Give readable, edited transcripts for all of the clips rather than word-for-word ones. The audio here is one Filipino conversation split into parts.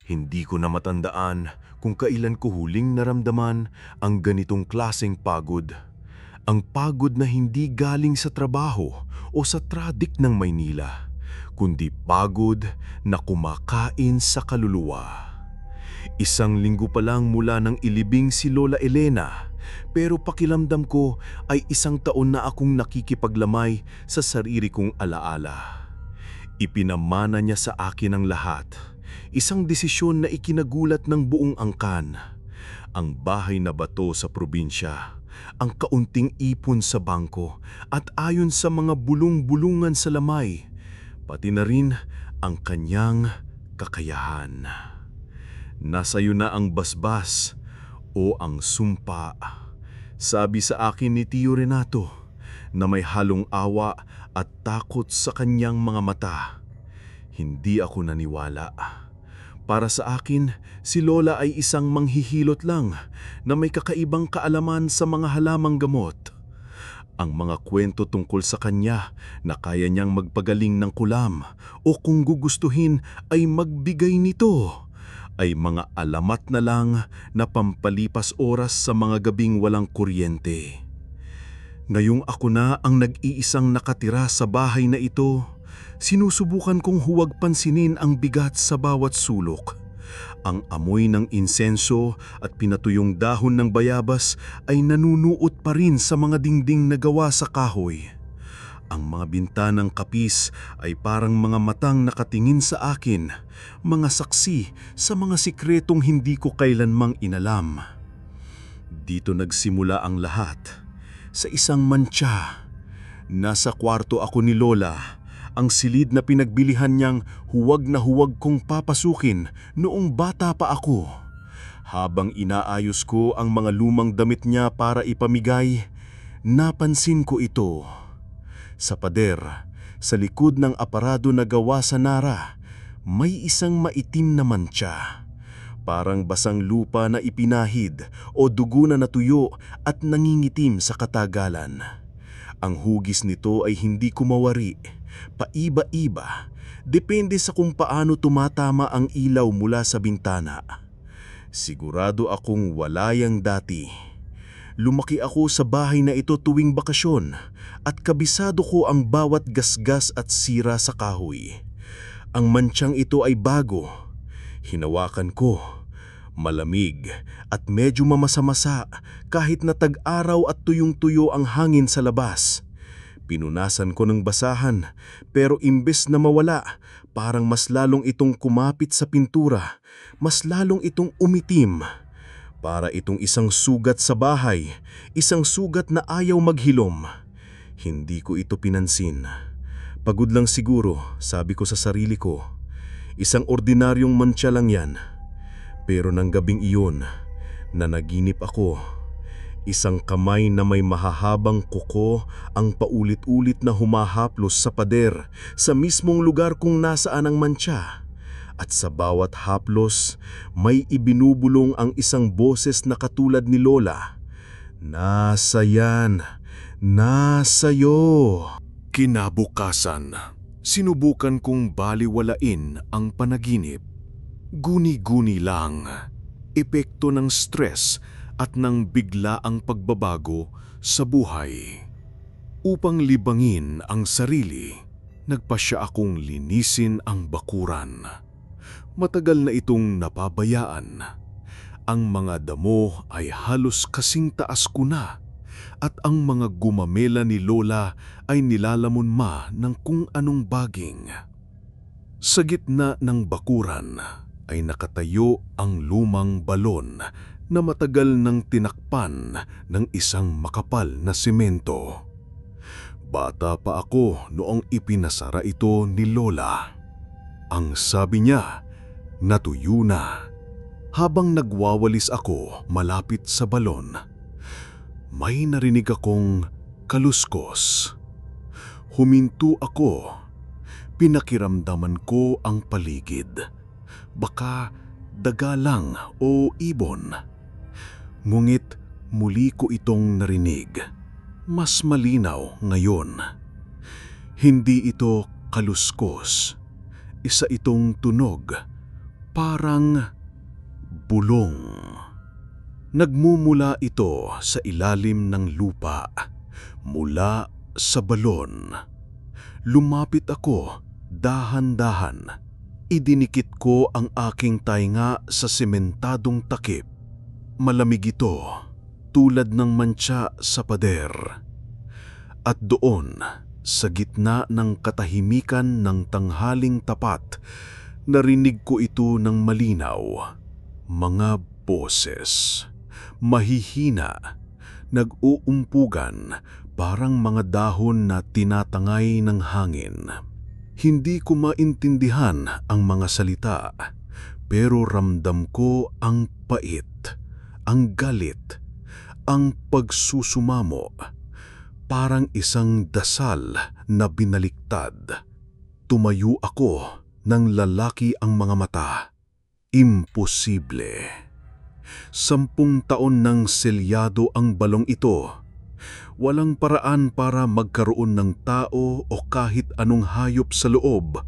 Hindi ko na matandaan kung kailan ko huling naramdaman ang ganitong klaseng pagod. Ang pagod na hindi galing sa trabaho o sa tradik ng Maynila, kundi pagod na kumakain sa kaluluwa. Isang linggo pa lang mula nang ilibing si Lola Elena, pero pakiramdam ko ay isang taon na akong nakikipaglamay sa sarili kong alaala. Ipinamana niya sa akin ang lahat, isang desisyon na ikinagulat ng buong angkan. Ang bahay na bato sa probinsya, ang kaunting ipon sa bangko at ayon sa mga bulong-bulungan sa lamay, pati na rin ang kanyang kakayahan. Nasa iyo na ang basbas o ang sumpa, sabi sa akin ni Tio Renato na may halong awa at takot sa kanyang mga mata. Hindi ako naniwala. Para sa akin, si Lola ay isang manghihilot lang na may kakaibang kaalaman sa mga halamang gamot. Ang mga kwento tungkol sa kanya na kaya niyang magpagaling ng kulam o kung gugustuhin ay magbigay nito ay mga alamat na lang na pampalipas oras sa mga gabing walang kuryente. Ngayong ako na ang nag-iisang nakatira sa bahay na ito, sinusubukan kong huwag pansinin ang bigat sa bawat sulok. Ang amoy ng insenso at pinatuyong dahon ng bayabas ay nanunuot pa rin sa mga dingding na gawa sa kahoy. Ang mga bintanang kapis ay parang mga matang nakatingin sa akin, mga saksi sa mga sikretong hindi ko kailanmang inalam. Dito nagsimula ang lahat, sa isang mantsa. Nasa kwarto ako ni Lola, ang silid na pinagbilihan niyang huwag na huwag kong papasukin noong bata pa ako. Habang inaayos ko ang mga lumang damit niya para ipamigay, napansin ko ito. Sa pader, sa likod ng aparado na gawa sa nara, may isang maitim na mantsa. Parang basang lupa na ipinahid o dugo na natuyo at nangingitim sa katagalan. Ang hugis nito ay hindi kumawari, paiba-iba, depende sa kung paano tumatama ang ilaw mula sa bintana. Sigurado akong wala yang dati. Lumaki ako sa bahay na ito tuwing bakasyon at kabisado ko ang bawat gasgas at sira sa kahoy. Ang mantsang ito ay bago. Hinawakan ko, malamig at medyo mamasa-masa kahit na tag-araw at tuyong-tuyo ang hangin sa labas. Pinunasan ko ng basahan pero imbes na mawala, parang mas lalong itong kumapit sa pintura, mas lalong itong umitim. Para itong isang sugat sa bahay, isang sugat na ayaw maghilom. Hindi ko ito pinansin. Pagod lang siguro, sabi ko sa sarili ko. Isang ordinaryong mantsa lang yan. Pero nang gabing iyon, nanaginip ako. Isang kamay na may mahahabang kuko ang paulit-ulit na humahaplos sa pader sa mismong lugar kung nasaan ang mantsa. At sa bawat haplos, may ibinubulong ang isang boses na katulad ni Lola. Nasa yan, nasayo. Kinabukasan, sinubukan kong baliwalain ang panaginip. Guni-guni lang, epekto ng stress at ng biglaang pagbabago sa buhay. Upang libangin ang sarili, nagpasya akong linisin ang bakuran. Matagal na itong napabayaan. Ang mga damo ay halos kasing taas ko na at ang mga gumamela ni Lola ay nilalamon ng kung anong baging. Sa gitna ng bakuran ay nakatayo ang lumang balon na matagal nang tinakpan ng isang makapal na semento. Bata pa ako noong ipinasara ito ni Lola. Ang sabi niya, natuyo na. Habang nagwawalis ako malapit sa balon, may narinig akong kaluskos. Huminto ako. Pinakiramdaman ko ang paligid. Baka daga lang o ibon. Ngunit muli ko itong narinig. Mas malinaw ngayon. Hindi ito kaluskos. Isa itong tunog. Parang bulong. Nagmumula ito sa ilalim ng lupa, mula sa balon. Lumapit ako, dahan-dahan. Idinikit ko ang aking tainga sa sementadong takip. Malamig ito, tulad ng mantsa sa pader. At doon, sa gitna ng katahimikan ng tanghaling tapat, narinig ko ito ng malinaw. Mga boses, mahihina, nag-uumpugan, parang mga dahon na tinatangay ng hangin. Hindi ko maintindihan ang mga salita, pero ramdam ko ang pait, ang galit, ang pagsusumamo. Parang isang dasal na binaliktad. Tumayo ako nang lalaki ang mga mata. Imposible. 10 taon nang selyado ang balong ito. Walang paraan para magkaroon ng tao o kahit anong hayop sa loob.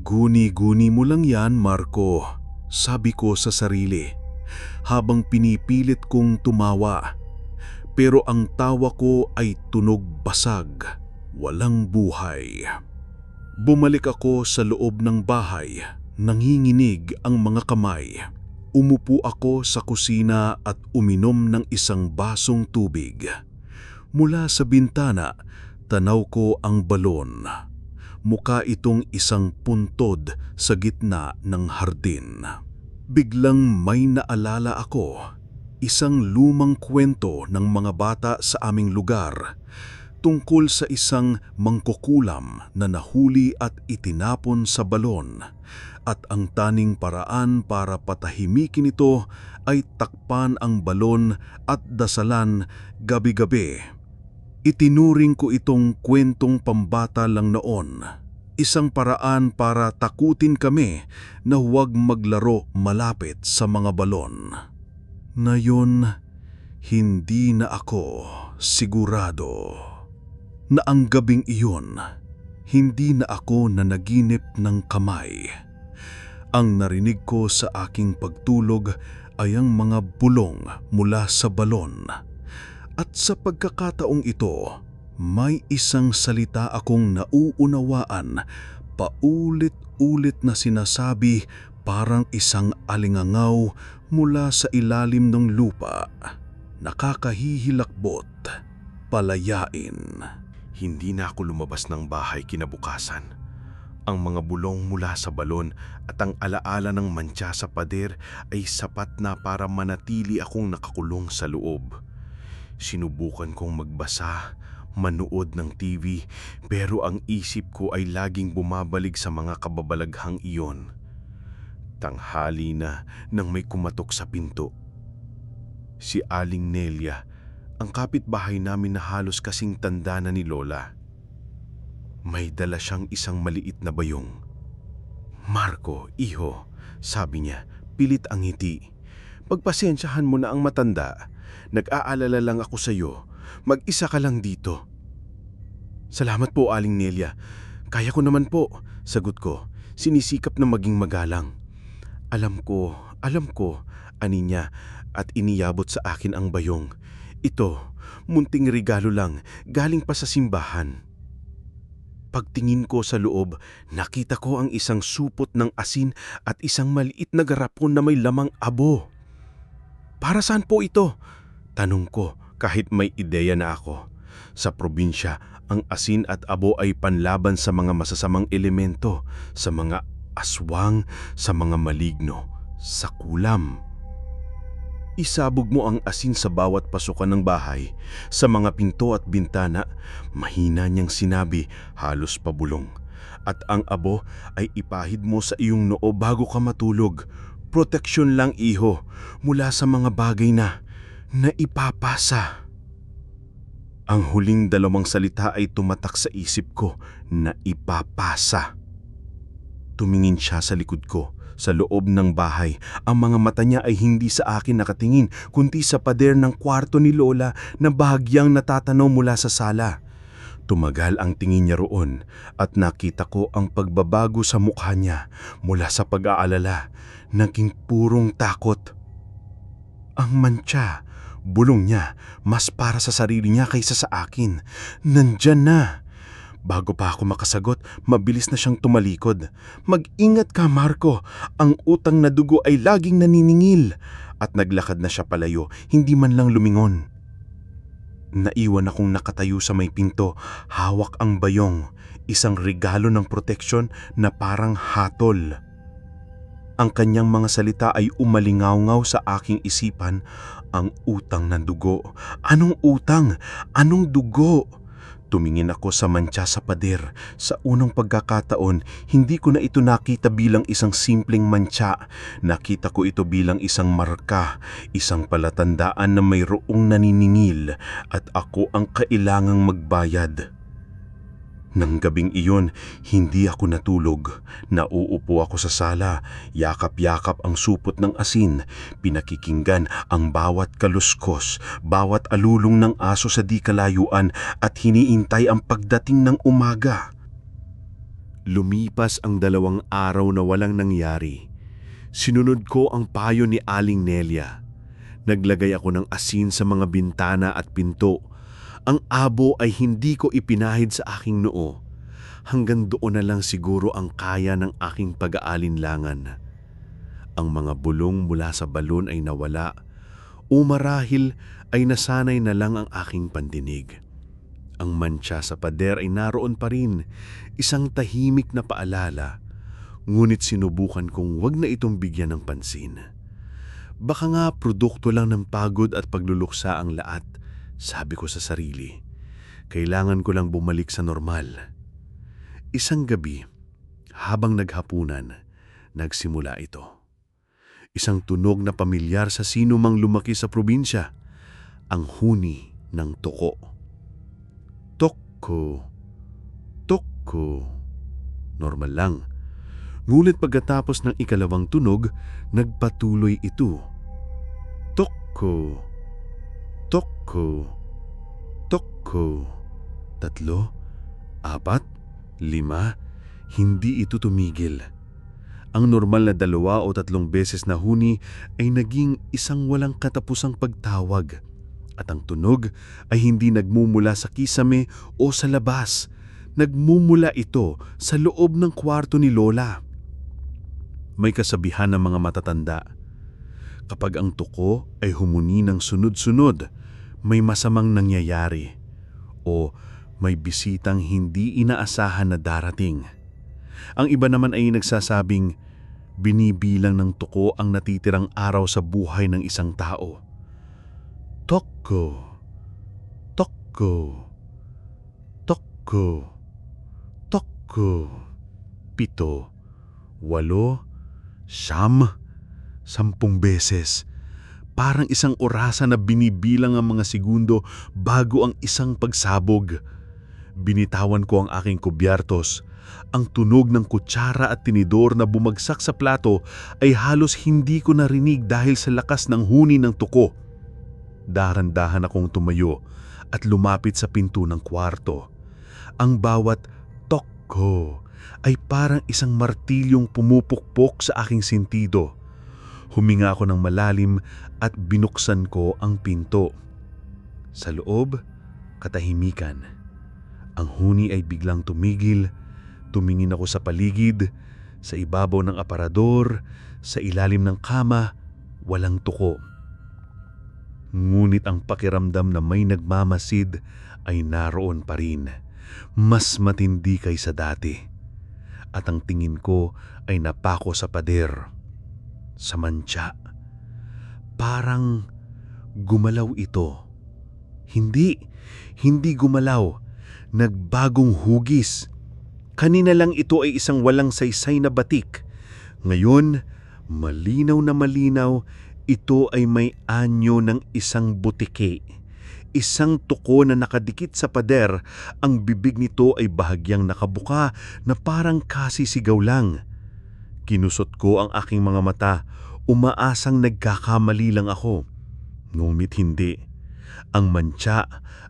Guni-guni mo lang yan, Marco, sabi ko sa sarili, habang pinipilit kong tumawa. Pero ang tawa ko ay tunog basag, walang buhay. Bumalik ako sa loob ng bahay, nanginginig ang mga kamay. Umupo ako sa kusina at uminom ng isang basong tubig. Mula sa bintana, tanaw ko ang balon. Mukha itong isang puntod sa gitna ng hardin. Biglang may naalala ako. Isang lumang kwento ng mga bata sa aming lugar tungkol sa isang mangkukulam na nahuli at itinapon sa balon, at ang tanging paraan para patahimikin ito ay takpan ang balon at dasalan gabi-gabi. Itinuring ko itong kwentong pambata lang noon, isang paraan para takutin kami na huwag maglaro malapit sa mga balon. Ngayon, hindi na ako sigurado na ang gabing iyon, hindi na ako nanaginip ng kamay. Ang narinig ko sa aking pagtulog ay ang mga bulong mula sa balon. At sa pagkakataong ito, may isang salita akong nauunawaan, paulit-ulit na sinasabi, parang isang alingangaw mula sa ilalim ng lupa. Nakakahihilakbot, palayain. Hindi na ako lumabas ng bahay kinabukasan. Ang mga bulong mula sa balon at ang alaala ng mantsa sa pader ay sapat na para manatili akong nakakulong sa loob. Sinubukan kong magbasa, manood ng TV, pero ang isip ko ay laging bumabalik sa mga kababalaghang iyon. Tanghali na nang may kumatok sa pinto. Si Aling Nelia, ang kapitbahay namin na halos kasing tanda na ni Lola. May dala siyang isang maliit na bayong. "Marco, iho," sabi niya, pilit ang ngiti. "Pagpasensyahan mo na ang matanda. Nag-aalala lang ako sa iyo. Mag-isa ka lang dito." "Salamat po, Aling Nelia. Kaya ko naman po," sagot ko, sinisikap na maging magalang. Alam ko, ani niya at iniyabot sa akin ang bayong. "Ito, munting regalo lang, galing pa sa simbahan." Pagtingin ko sa loob, nakita ko ang isang supot ng asin at isang maliit na garapon na may lamang abo. "Para saan po ito?" tanong ko kahit may ideya na ako. Sa probinsya, ang asin at abo ay panlaban sa mga masasamang elemento, sa mga aswang, sa mga maligno, sa kulam. "Isabog mo ang asin sa bawat pasukan ng bahay, sa mga pinto at bintana," mahina niyang sinabi, halos pabulong. "At ang abo ay ipahid mo sa iyong noo bago ka matulog. Proteksyon lang, iho, mula sa mga bagay na ipapasa." Ang huling 2 salita ay tumatak sa isip ko, na ipapasa. Tumingin siya sa likod ko, sa loob ng bahay. Ang mga mata niya ay hindi sa akin nakatingin, kundi sa pader ng kwarto ni Lola na bahagyang natatanaw mula sa sala. Tumagal ang tingin niya roon at nakita ko ang pagbabago sa mukha niya mula sa pag-aalala, naging purong takot. Ang mantsa, bulong niya, mas para sa sarili niya kaysa sa akin. Nandyan na. Bago pa ako makasagot, mabilis na siyang tumalikod. Mag-ingat ka, Marco. Ang utang na dugo ay laging naniningil. At naglakad na siya palayo, hindi man lang lumingon. Naiwan akong nakatayo sa may pinto, hawak ang bayong, isang regalo ng proteksyon na parang hatol. Ang kanyang mga salita ay umalingaw-ngaw sa aking isipan, ang utang ng dugo. Anong utang? Anong dugo? Tumingin ako sa mantsa sa pader. Sa unang pagkakataon, hindi ko na ito nakita bilang isang simpleng mantsa. Nakita ko ito bilang isang marka, isang palatandaan na mayroong naniningil at ako ang kailangang magbayad. Nang gabing iyon, hindi ako natulog. Nauupo ako sa sala, yakap-yakap ang supot ng asin, pinakikinggan ang bawat kaluskos, bawat alulong ng aso sa di kalayuan at hiniintay ang pagdating ng umaga. Lumipas ang 2 araw na walang nangyari. Sinunod ko ang payo ni Aling Nelia. Naglagay ako ng asin sa mga bintana at pinto. Ang abo ay hindi ko ipinahid sa aking noo. Hanggang doon na lang siguro ang kaya ng aking pag-aalinlangan. Ang mga bulong mula sa balon ay nawala, o marahil ay nasanay na lang ang aking pandinig. Ang mantsa sa pader ay naroon pa rin, isang tahimik na paalala, ngunit sinubukan kong wag na itong bigyan ng pansin. Baka nga produkto lang ng pagod at pagluluksa ang lahat, sabi ko sa sarili. Kailangan ko lang bumalik sa normal. Isang gabi, habang naghapunan, nagsimula ito. Isang tunog na pamilyar sa sino mang lumaki sa probinsya, ang huni ng tuko. Tokko, tokko. Normal lang. Ngunit pagkatapos ng ikalawang tunog, nagpatuloy ito. Tokko, tokko, tokko. 3, 4, 5, hindi ito tumigil. Ang normal na 2 o 3 beses na huni ay naging isang walang katapusang pagtawag. At ang tunog ay hindi nagmumula sa kisame o sa labas. Nagmumula ito sa loob ng kwarto ni Lola. May kasabihan ng mga matatanda. Kapag ang tuko ay humuni ng sunod-sunod, may masamang nangyayari o may bisitang hindi inaasahan na darating. Ang iba naman ay nagsasabing binibilang ng tuko ang natitirang araw sa buhay ng isang tao. Tokko, tokko, tokko, tokko. 7, 8, 9, 10 beses. Parang isang orasan na binibilang ang mga segundo bago ang isang pagsabog. Binitawan ko ang aking kubyertos. Ang tunog ng kutsara at tinidor na bumagsak sa plato ay halos hindi ko narinig dahil sa lakas ng huni ng tuko. Dahan-dahan akong tumayo at lumapit sa pinto ng kwarto. Ang bawat tokko ay parang isang martilyong pumupukpok sa aking sentido. Huminga ako ng malalim at binuksan ko ang pinto. Sa loob, katahimikan. Ang huni ay biglang tumigil. Tumingin ako sa paligid, sa ibabaw ng aparador, sa ilalim ng kama, walang tuko. Ngunit ang pakiramdam na may nagmamasid ay naroon pa rin. Mas matindi kaysa dati. At ang tingin ko ay napako sa pader. Sa mantsa. Parang gumalaw ito. Hindi gumalaw. Nagbagong hugis. Kanina lang ito ay isang walang saysay na batik. Ngayon, malinaw na malinaw, ito ay may anyo ng isang butike. Isang tuko na nakadikit sa pader, ang bibig nito ay bahagyang nakabuka na parang kasisigaw lang. Kinusot ko ang aking mga mata, umaasang nagkakamali lang ako. Ngunit hindi. Ang mantsa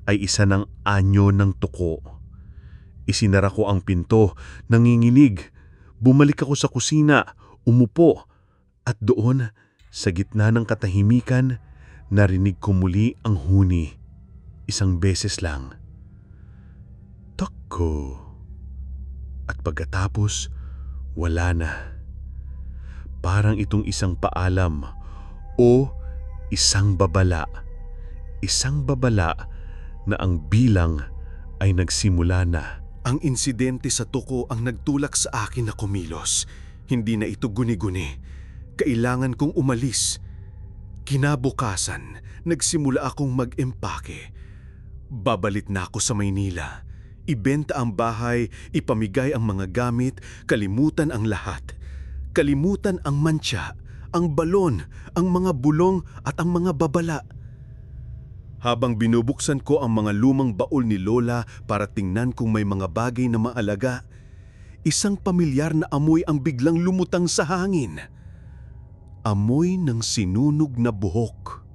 ay isa ng anyo ng tuko. Isinara ko ang pinto, nanginginig. Bumalik ako sa kusina, umupo, at doon, sa gitna ng katahimikan, narinig ko muli ang huni. Isang beses lang. Tako. At pagkatapos, wala na. Parang itong isang paalam o isang babala. Isang babala na ang bilang ay nagsimula na. Ang insidente sa tuko ang nagtulak sa akin na kumilos. Hindi na ito guni-guni. Kailangan kong umalis. Kinabukasan, nagsimula akong mag-empake. Babalit na ako sa Maynila. Ibenta ang bahay, ipamigay ang mga gamit, kalimutan ang lahat. Kalimutan ang mantsa, ang balon, ang mga bulong at ang mga babala. Habang binubuksan ko ang mga lumang baul ni Lola para tingnan kung may mga bagay na maalaga, isang pamilyar na amoy ang biglang lumutang sa hangin. Amoy ng sinunog na buhok.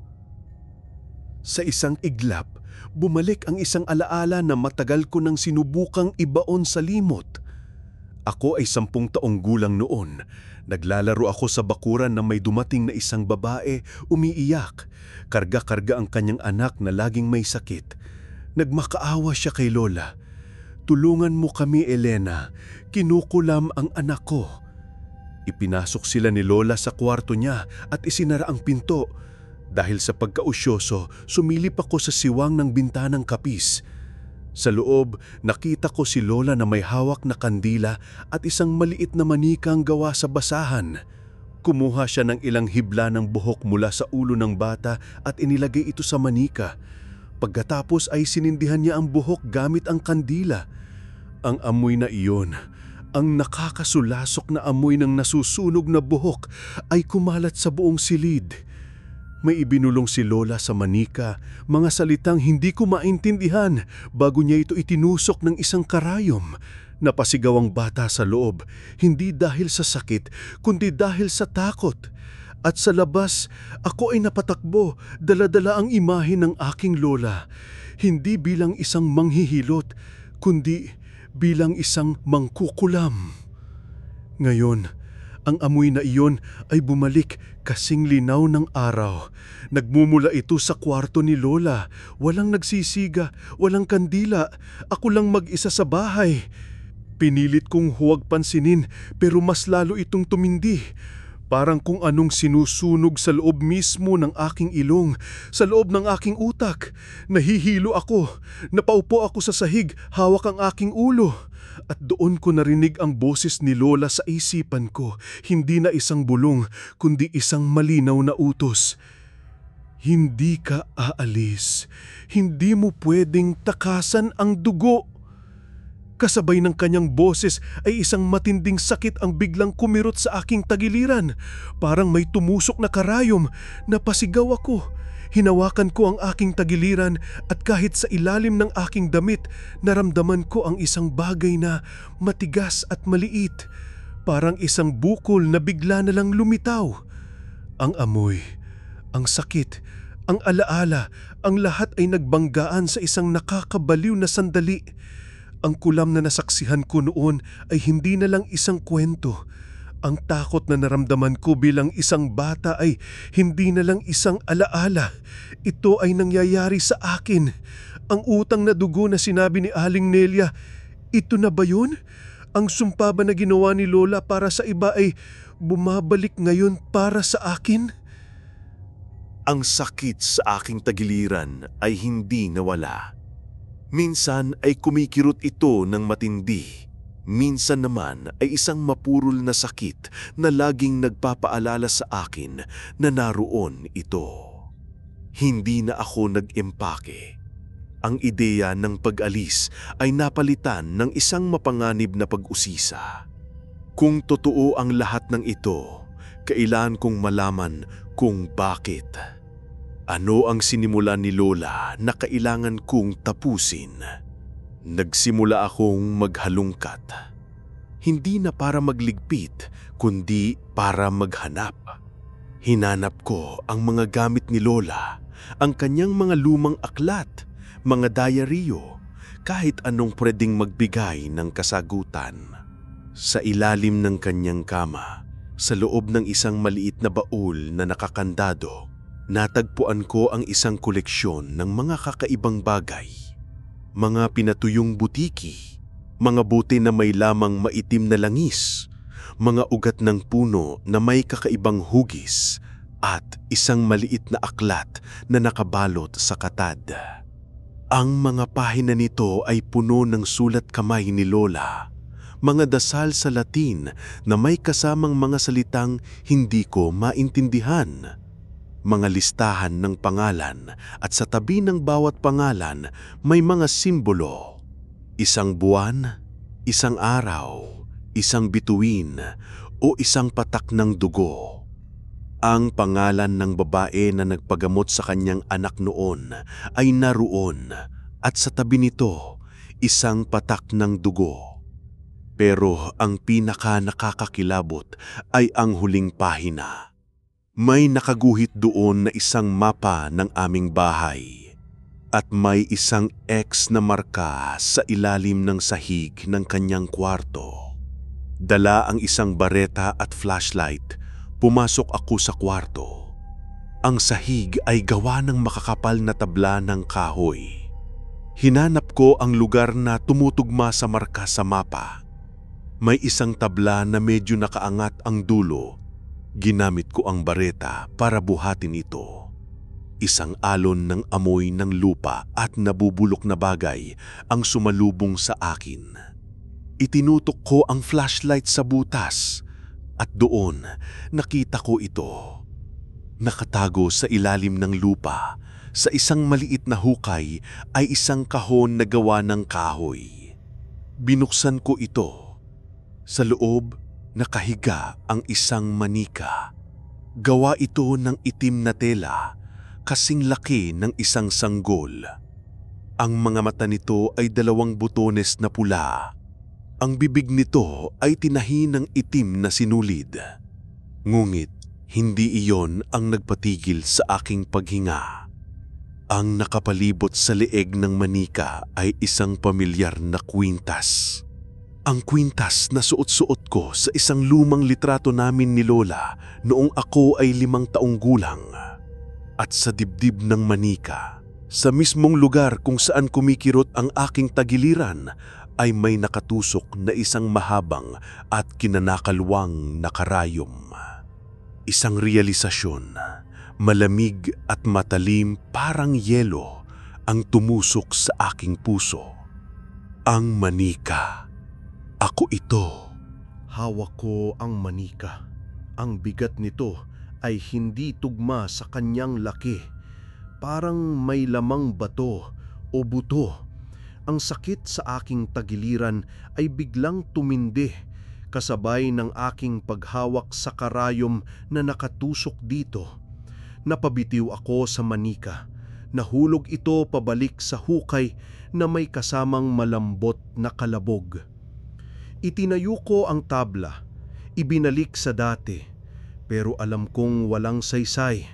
Sa isang iglap, bumalik ang isang alaala na matagal ko nang sinubukang ibaon sa limot. Ako ay 10 taong gulang noon. Naglalaro ako sa bakuran na may dumating na isang babae, umiiyak. Karga-karga ang kanyang anak na laging may sakit. Nagmakaawa siya kay Lola. "Tulungan mo kami, Elena. Kinukulam ang anak ko." Ipinasok sila ni Lola sa kwarto niya at isinara ang pinto. Dahil sa pagkausyoso, sumilip ako sa siwang ng bintanang kapis. Sa loob, nakita ko si Lola na may hawak na kandila at isang maliit na manikang gawa sa basahan. Kumuha siya ng ilang hibla ng buhok mula sa ulo ng bata at inilagay ito sa manika. Pagkatapos ay sinindihan niya ang buhok gamit ang kandila. Ang amoy na iyon, ang nakakasulasok na amoy ng nasusunog na buhok, ay kumalat sa buong silid. May ibinulong si Lola sa manika, mga salitang hindi ko maintindihan bago niya ito itinusok ng isang karayom. Napasigaw ang bata sa loob, hindi dahil sa sakit, kundi dahil sa takot. At sa labas, ako ay napatakbo, dala-dala ang imahe ng aking Lola. Hindi bilang isang manghihilot, kundi bilang isang mangkukulam. Ngayon, ang amoy na iyon ay bumalik kasing linaw ng araw. Nagmumula ito sa kwarto ni Lola. Walang nagsisiga, walang kandila. Ako lang mag-isa sa bahay. Pinilit kong huwag pansinin pero mas lalo itong tumindi. Parang kung anong sinusunog sa loob mismo ng aking ilong, sa loob ng aking utak. Nahihilo ako. Napaupo ako sa sahig, hawak ang aking ulo. At doon ko narinig ang boses ni Lola sa isipan ko, hindi na isang bulong, kundi isang malinaw na utos. "Hindi ka aalis. Hindi mo pwedeng takasan ang dugo." Kasabay ng kanyang boses ay isang matinding sakit ang biglang kumirot sa aking tagiliran. Parang may tumusok na karayom. Napasigaw ako. Hinawakan ko ang aking tagiliran at kahit sa ilalim ng aking damit, naramdaman ko ang isang bagay na matigas at maliit. Parang isang bukol na bigla na lang lumitaw. Ang amoy, ang sakit, ang alaala, ang lahat ay nagbanggaan sa isang nakakabaliw na sandali. Ang kulam na nasaksihan ko noon ay hindi na lang isang kwento. Ang takot na naramdaman ko bilang isang bata ay hindi na lang isang alaala. Ito ay nangyayari sa akin. Ang utang na dugo na sinabi ni Aling Nelia, ito na ba yun? Ang sumpa ba na ginawa ni Lola para sa iba ay bumabalik ngayon para sa akin? Ang sakit sa aking tagiliran ay hindi nawala. Minsan ay kumikirot ito ng matindi. Minsan naman ay isang mapurol na sakit na laging nagpapaalala sa akin na naroon ito. Hindi na ako nag-empake. Ang ideya ng pag-alis ay napalitan ng isang mapanganib na pag-usisa. Kung totoo ang lahat ng ito, kailangan kong malaman kung bakit. Ano ang sinimulan ni Lola na kailangan kong tapusin? Nagsimula akong maghalungkat. Hindi na para magligpit, kundi para maghanap. Hinanap ko ang mga gamit ni Lola, ang kanyang mga lumang aklat, mga diaryo, kahit anong pwedeng magbigay ng kasagutan. Sa ilalim ng kanyang kama, sa loob ng isang maliit na baul na nakakandado, natagpuan ko ang isang koleksyon ng mga kakaibang bagay. Mga pinatuyong butiki, mga bote na may lamang maitim na langis, mga ugat ng puno na may kakaibang hugis, at isang maliit na aklat na nakabalot sa katad. Ang mga pahina nito ay puno ng sulat kamay ni Lola, mga dasal sa Latin na may kasamang mga salitang hindi ko maintindihan, mga listahan ng pangalan at sa tabi ng bawat pangalan may mga simbolo, isang buwan, isang araw, isang bituin o isang patak ng dugo. Ang pangalan ng babae na nagpagamot sa kanyang anak noon ay naroon at sa tabi nito isang patak ng dugo. Pero ang pinaka nakakakilabot ay ang huling pahina. May nakaguhit doon na isang mapa ng aming bahay at may isang X na marka sa ilalim ng sahig ng kanyang kwarto. Dala ang isang bareta at flashlight. Pumasok ako sa kwarto. Ang sahig ay gawa ng makakapal na tabla ng kahoy. Hinanap ko ang lugar na tumutugma sa marka sa mapa. May isang tabla na medyo nakaangat ang dulo. Ginamit ko ang bareta para buhatin ito. Isang alon ng amoy ng lupa at nabubulok na bagay ang sumalubong sa akin. Itinutok ko ang flashlight sa butas. At doon, nakita ko ito. Nakatago sa ilalim ng lupa, sa isang maliit na hukay ay isang kahon na gawa ng kahoy. Binuksan ko ito. Sa loob, nakahiga ang isang manika. Gawa ito ng itim na tela, kasing laki ng isang sanggol. Ang mga mata nito ay 2 butones na pula. Ang bibig nito ay tinahi ng itim na sinulid. Ngunit hindi iyon ang nagpatigil sa aking paghinga. Ang nakapalibot sa leeg ng manika ay isang pamilyar na kwintas. Ang kwintas na suot-suot ko sa isang lumang litrato namin ni Lola noong ako ay 5 taong gulang. At sa dibdib ng manika, sa mismong lugar kung saan kumikirot ang aking tagiliran, ay may nakatusok na isang mahabang at kinanakalwang na karayom. Isang realisasyon, malamig at matalim parang yelo ang tumusok sa aking puso. Ang manika. Ako ito. Hawak ko ang manika. Ang bigat nito ay hindi tugma sa kanyang laki. Parang may lamang bato o buto. Ang sakit sa aking tagiliran ay biglang tumindi kasabay ng aking paghawak sa karayom na nakatusok dito. Napabitiw ako sa manika. Nahulog ito pabalik sa hukay na may kasamang malambot na kalabog. Itinayo ko ang tabla, ibinalik sa dati, pero alam kong walang saysay.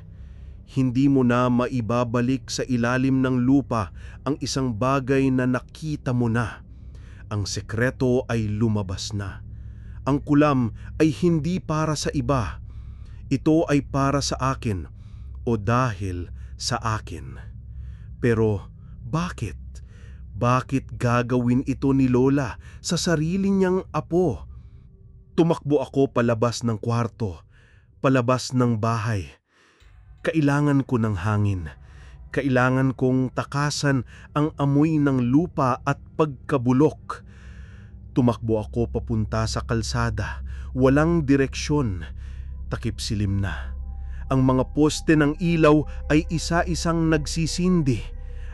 Hindi mo na maibabalik sa ilalim ng lupa ang isang bagay na nakita mo na. Ang sekreto ay lumabas na. Ang kulam ay hindi para sa iba. Ito ay para sa akin o dahil sa akin. Pero bakit? Bakit gagawin ito ni Lola sa sarili niyang apo? Tumakbo ako palabas ng kwarto, palabas ng bahay. Kailangan ko ng hangin. Kailangan kong takasan ang amoy ng lupa at pagkabulok. Tumakbo ako papunta sa kalsada. Walang direksyon. Takip silim na. Ang mga poste ng ilaw ay isa-isang nagsisindi.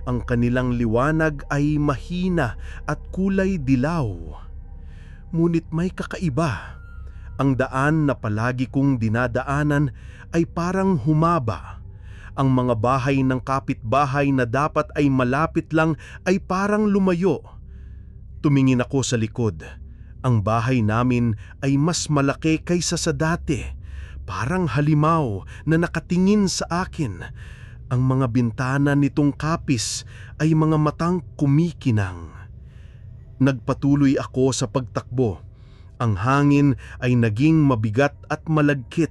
Ang kanilang liwanag ay mahina at kulay dilaw. Ngunit may kakaiba. Ang daan na palagi kong dinadaanan ay parang humaba. Ang mga bahay ng kapitbahay na dapat ay malapit lang ay parang lumayo. Tumingin ako sa likod. Ang bahay namin ay mas malaki kaysa sa dati. Parang halimaw na nakatingin sa akin. Ang mga bintana nitong kapis ay mga matang kumikinang. Nagpatuloy ako sa pagtakbo. Ang hangin ay naging mabigat at malagkit.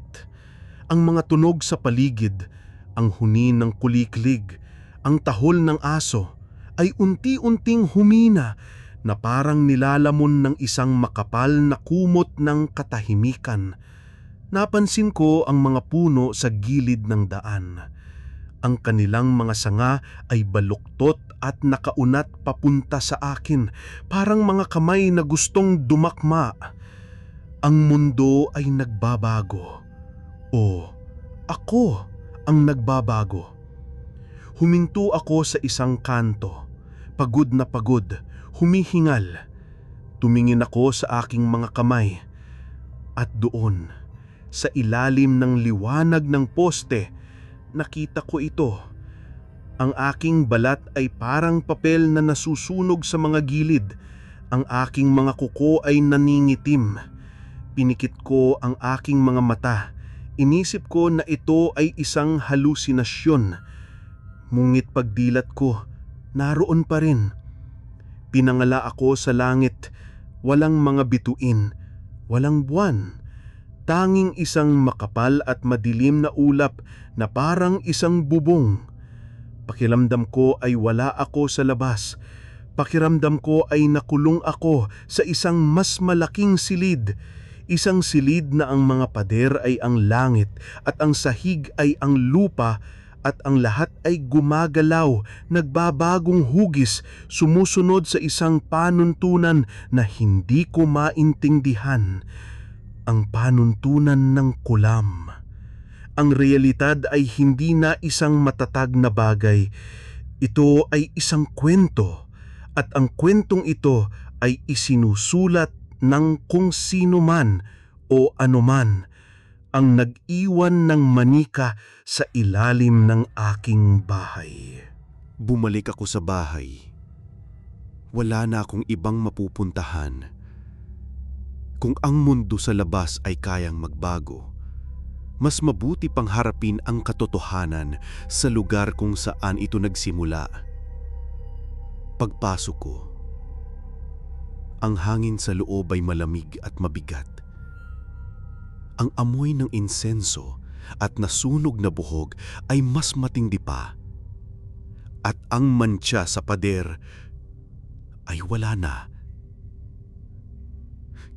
Ang mga tunog sa paligid, ang huni ng kuliklig, ang tahol ng aso, ay unti-unting humina na parang nilalamon ng isang makapal na kumot ng katahimikan. Napansin ko ang mga puno sa gilid ng daan. Ang kanilang mga sanga ay baluktot at nakaunat papunta sa akin, parang mga kamay na gustong dumakma. Ang mundo ay nagbabago. O, ako ang nagbabago. Huminto ako sa isang kanto, pagod na pagod, humihingal. Tumingin ako sa aking mga kamay. At doon, sa ilalim ng liwanag ng poste, nakita ko ito. Ang aking balat ay parang papel na nasusunog sa mga gilid. Ang aking mga kuko ay naningitim. Pinikit ko ang aking mga mata. Inisip ko na ito ay isang halusinasyon. Ngunit pagdilat ko, naroon pa rin. Pinangala ako sa langit, walang mga bituin, walang buwan. Tanging isang makapal at madilim na ulap na parang isang bubong. Pakiramdam ko ay wala ako sa labas. Pakiramdam ko ay nakulong ako sa isang mas malaking silid. Isang silid na ang mga pader ay ang langit at ang sahig ay ang lupa at ang lahat ay gumagalaw, nagbabagong hugis, sumusunod sa isang panuntunan na hindi ko maintindihan. Ang panuntunan ng kulam. Ang realidad ay hindi na isang matatag na bagay. Ito ay isang kwento at ang kwentong ito ay isinusulat ng kung sino man o anuman ang nag-iwan ng manika sa ilalim ng aking bahay. Bumalik ako sa bahay. Wala na akong ibang mapupuntahan. Kung ang mundo sa labas ay kayang magbago, mas mabuti pang harapin ang katotohanan sa lugar kung saan ito nagsimula. Pagpasok ko, ang hangin sa loob ay malamig at mabigat. Ang amoy ng insenso at nasunog na buhog ay mas matindi pa. At ang mantsa sa pader ay wala na.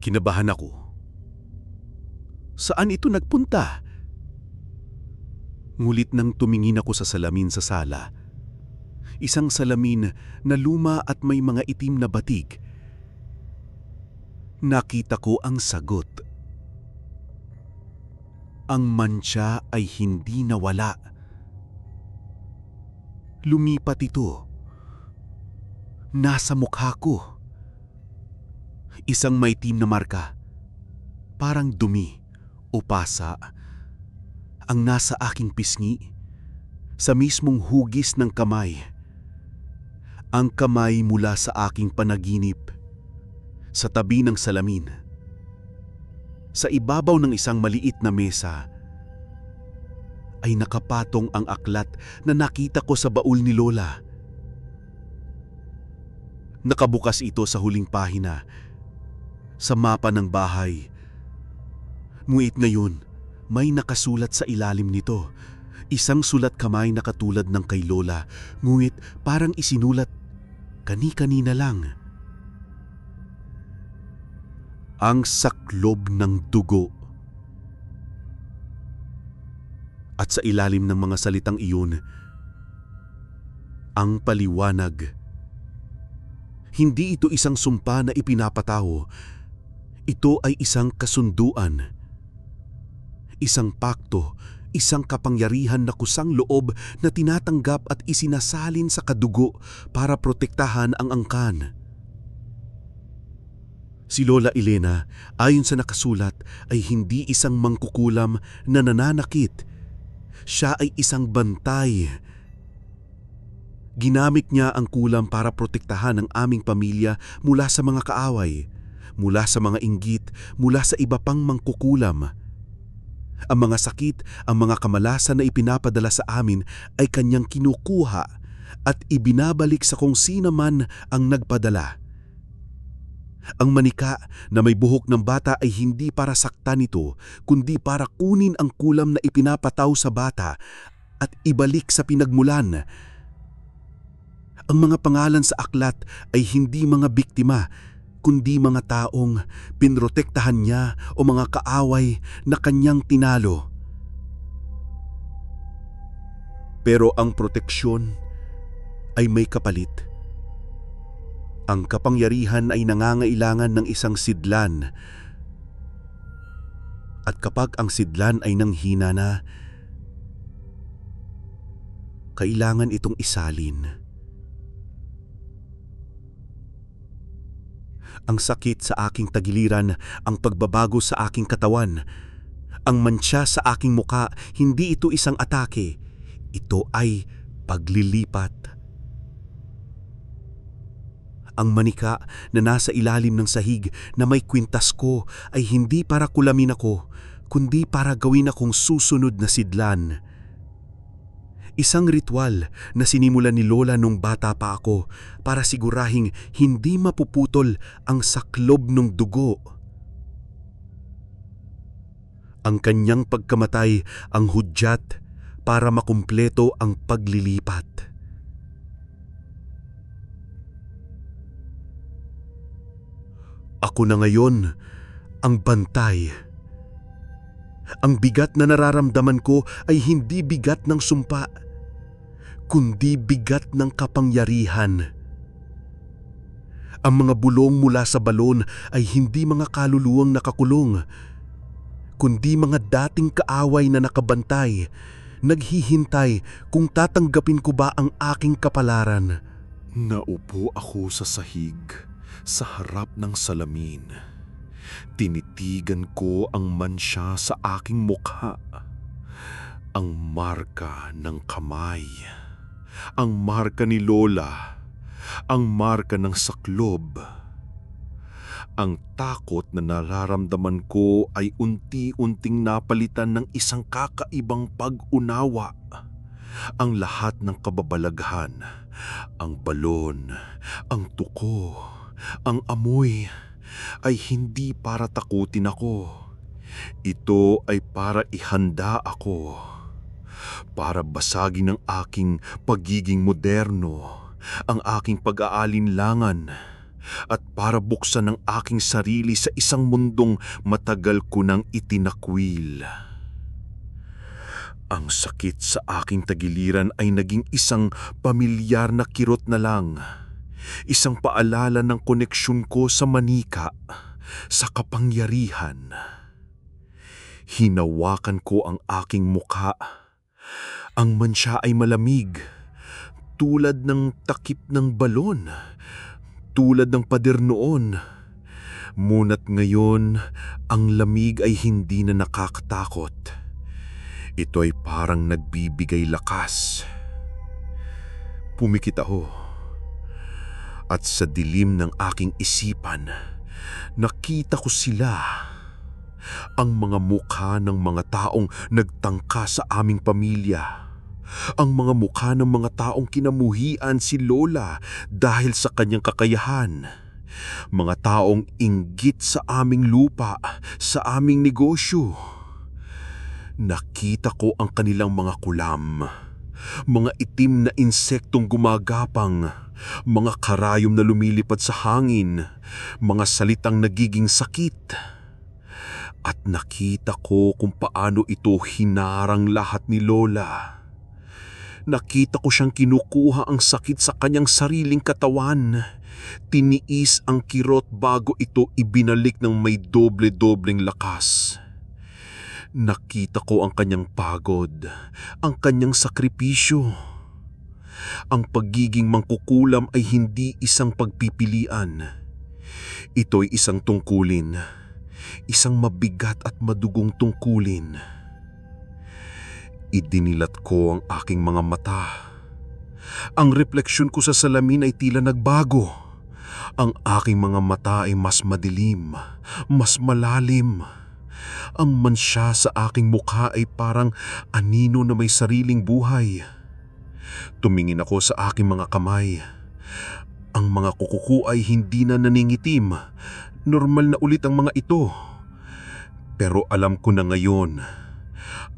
Kinabahan ako. Saan ito nagpunta? Ngulit nang tumingin ako sa salamin sa sala. Isang salamin na luma at may mga itim na batig. Nakita ko ang sagot. Ang mantsa ay hindi nawala. Lumipat ito. Nasa mukha ko. Isang maitim na marka, parang dumi o pasa, ang nasa aking pisngi, sa mismong hugis ng kamay. Ang kamay mula sa aking panaginip, sa tabi ng salamin. Sa ibabaw ng isang maliit na mesa, ay nakapatong ang aklat na nakita ko sa baul ni Lola. Nakabukas ito sa huling pahina, sa mapa ng bahay. Ngunit ngayon, may nakasulat sa ilalim nito. Isang sulat kamay na katulad ng kay Lola, ngunit parang isinulat kani-kanina lang. Ang saklob ng dugo. At sa ilalim ng mga salitang iyon, ang paliwanag. Hindi ito isang sumpa na ipinapataho. Ito ay isang kasunduan. Isang pakto, isang kapangyarihan na kusang loob na tinatanggap at isinasalin sa kadugo para protektahan ang angkan. Si Lola Elena, ayon sa nakasulat, ay hindi isang mangkukulam na nananakit. Siya ay isang bantay. Ginamit niya ang kulam para protektahan ang aming pamilya mula sa mga kaaway, mula sa mga inggit, mula sa iba pang mangkukulam. Ang mga sakit, ang mga kamalasan na ipinapadala sa amin ay kanyang kinukuha at ibinabalik sa kung sino man ang nagpadala. Ang manika na may buhok ng bata ay hindi para saktan ito, kundi para kunin ang kulam na ipinapataw sa bata at ibalik sa pinagmulan. Ang mga pangalan sa aklat ay hindi mga biktima, kundi mga taong pinrotektahan niya o mga kaaway na kanyang tinalo. Pero ang proteksyon ay may kapalit. Ang kapangyarihan ay nangangailangan ng isang sidlan. At kapag ang sidlan ay nanghina na, kailangan itong isalin. Ang sakit sa aking tagiliran, ang pagbabago sa aking katawan, ang mantsa sa aking muka, hindi ito isang atake. Ito ay paglilipat. Ang manika na nasa ilalim ng sahig na may kwintas ko ay hindi para kulamin ako, kundi para gawin akong susunod na sidlan. Isang ritual na sinimulan ni Lola nung bata pa ako para sigurahing hindi mapuputol ang saklob ng dugo. Ang kanyang pagkamatay ang hudyat para makumpleto ang paglilipat. Ako na ngayon ang bantay. Ang bigat na nararamdaman ko ay hindi bigat ng sumpa, kundi bigat ng kapangyarihan. Ang mga bulong mula sa balon ay hindi mga kaluluwang nakakulong, kundi mga dating kaaway na nakabantay, naghihintay kung tatanggapin ko ba ang aking kapalaran. Naupo ako sa sahig, sa harap ng salamin. Tinitigan ko ang mansya sa aking mukha. Ang marka ng kamay. Ang marka ni Lola. Ang marka ng saklob. Ang takot na nararamdaman ko ay unti-unting napalitan ng isang kakaibang pag-unawa. Ang lahat ng kababalaghan, ang balon, ang tuko, ang amoy, ay hindi para takutin ako. Ito ay para ihanda ako. Para basagin ang aking pagiging moderno, ang aking pag-aalinlangan, at para buksan ang aking sarili sa isang mundong matagal ko nang itinakwil. Ang sakit sa aking tagiliran ay naging isang pamilyar na kirot na lang. Isang paalala ng koneksyon ko sa manika, sa kapangyarihan. Hinawakan ko ang aking mukha. Ang mansya ay malamig, tulad ng takip ng balon, tulad ng pader noon. Ngunit ngayon, ang lamig ay hindi na nakakatakot. Ito ay parang nagbibigay lakas. Pumikit ako. At sa dilim ng aking isipan, nakita ko sila. Ang mga mukha ng mga taong nagtangka sa aming pamilya. Ang mga mukha ng mga taong kinamuhian si Lola dahil sa kanyang kakayahan. Mga taong inggit sa aming lupa, sa aming negosyo. Nakita ko ang kanilang mga kulam. Mga itim na insektong gumagapang, mga karayom na lumilipad sa hangin, mga salitang nagiging sakit. At nakita ko kung paano ito hinarang lahat ni Lola. Nakita ko siyang kinukuha ang sakit sa kanyang sariling katawan. Tiniis ang kirot bago ito ibinalik ng may doble-dobleng lakas. Nakita ko ang kanyang pagod, ang kanyang sakripisyo. Ang pagiging mangkukulam ay hindi isang pagpipilian. Ito'y isang tungkulin, isang mabigat at madugong tungkulin. Idinilat ko ang aking mga mata. Ang refleksyon ko sa salamin ay tila nagbago. Ang aking mga mata ay mas madilim, mas malalim. Ang mansya sa aking mukha ay parang anino na may sariling buhay. Tumingin ako sa aking mga kamay. Ang mga kuko ko ay hindi na naningitim. Normal na ulit ang mga ito. Pero alam ko na ngayon,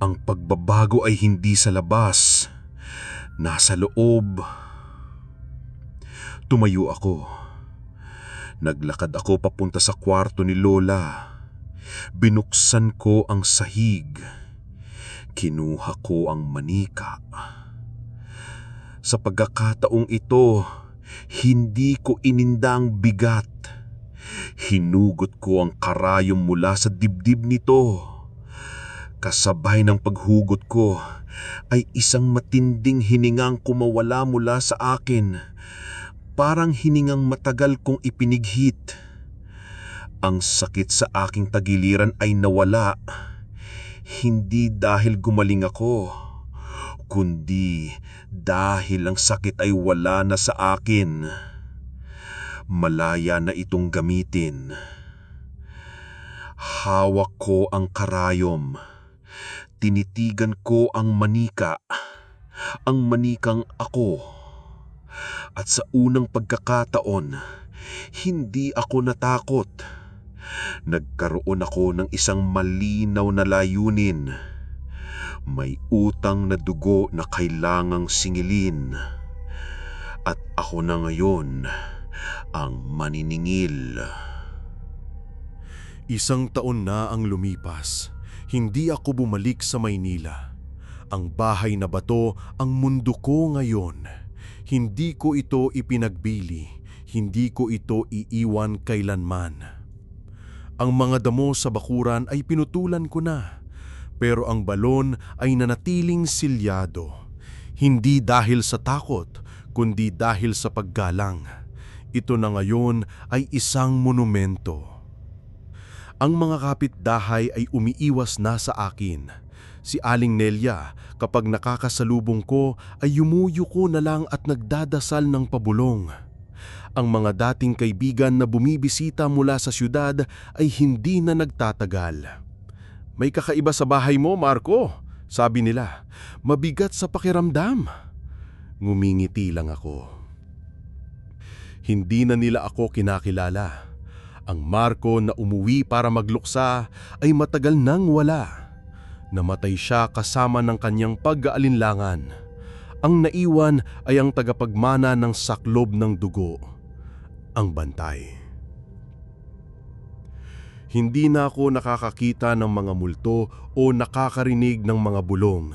ang pagbabago ay hindi sa labas. Nasa loob. Tumayo ako. Naglakad ako papunta sa kwarto ni Lola. Binuksan ko ang sahig. Kinuha ko ang manika. Sa pagkakataong ito, hindi ko ininda ang bigat. Hinugot ko ang karayom mula sa dibdib nito. Kasabay ng paghugot ko ay isang matinding hiningang kumawala mula sa akin. Parang hiningang matagal kong ipinighit. Ang sakit sa aking tagiliran ay nawala. Hindi dahil gumaling ako, kundi dahil ang sakit ay wala na sa akin. Malaya na itong gamitin. Hawak ko ang karayom. Tinitigan ko ang manika. Ang manikang ako. At sa unang pagkakataon, hindi ako natakot. Nagkaroon ako ng isang malinaw na layunin. May utang na dugo na kailangang singilin. At ako na ngayon ang maniningil. Isang taon na ang lumipas. Hindi ako bumalik sa Maynila. Ang bahay na bato ang mundo ko ngayon. Hindi ko ito ipinagbili. Hindi ko ito iiwan kailanman. Ang mga damo sa bakuran ay pinutulan ko na. Pero ang balon ay nanatiling silyado. Hindi dahil sa takot, kundi dahil sa paggalang. Ito na ngayon ay isang monumento. Ang mga kapitbahay ay umiiwas na sa akin. Si Aling Nelia, kapag nakakasalubong ko ay yumuyuko na lang at nagdadasal ng pabulong. Ang mga dating kaibigan na bumibisita mula sa syudad ay hindi na nagtatagal. "May kakaiba sa bahay mo, Marco," sabi nila. "Mabigat sa pakiramdam." Ngumingiti lang ako. Hindi na nila ako kinakilala. Ang Marco na umuwi para magluksa ay matagal nang wala. Namatay siya kasama ng kanyang pag-aalinlangan. Ang naiwan ay ang tagapagmana ng saklob ng dugo, ang bantay. Hindi na ako nakakakita ng mga multo o nakakarinig ng mga bulong.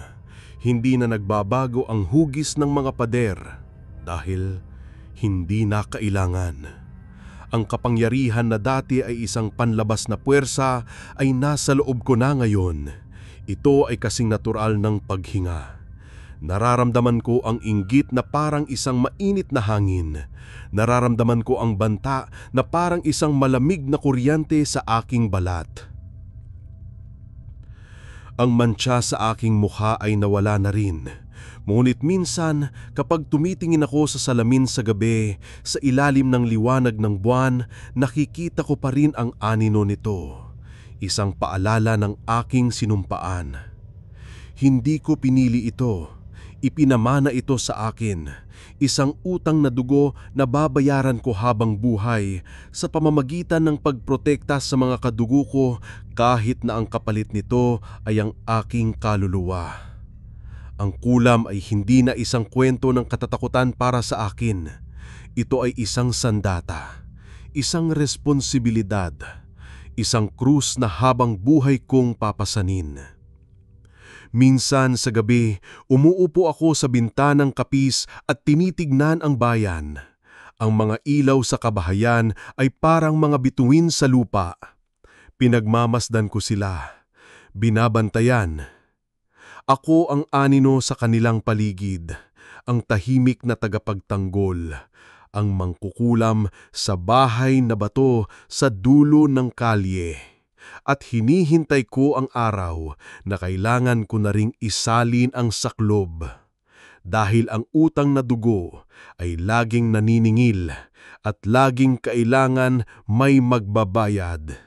Hindi na nagbabago ang hugis ng mga pader dahil hindi na kailangan. Ang kapangyarihan na dati ay isang panlabas na puwersa ay nasa loob ko na ngayon. Ito ay kasing natural ng paghinga. Nararamdaman ko ang inggit na parang isang mainit na hangin. Nararamdaman ko ang banta na parang isang malamig na kuryente sa aking balat. Ang mantsa sa aking mukha ay nawala na rin. Ngunit minsan, kapag tumitingin ako sa salamin sa gabi, sa ilalim ng liwanag ng buwan, nakikita ko pa rin ang anino nito. Isang paalala ng aking sinumpaan. Hindi ko pinili ito. Ipinamana ito sa akin. Isang utang na dugo na babayaran ko habang buhay sa pamamagitan ng pagprotekta sa mga kadugo ko kahit na ang kapalit nito ay ang aking kaluluwa. Ang kulam ay hindi na isang kwento ng katatakutan para sa akin. Ito ay isang sandata, isang responsibilidad, isang krus na habang buhay kong papasanin. Minsan sa gabi, umuupo ako sa bintanang kapis at tinitignan ang bayan. Ang mga ilaw sa kabahayan ay parang mga bituin sa lupa. Pinagmamasdan ko sila. Binabantayan. Ako ang anino sa kanilang paligid, ang tahimik na tagapagtanggol, ang mangkukulam sa bahay na bato sa dulo ng kalye. At hinihintay ko ang araw na kailangan ko na ring isalin ang saklob. Dahil ang utang na dugo ay laging naniningil at laging kailangan may magbabayad.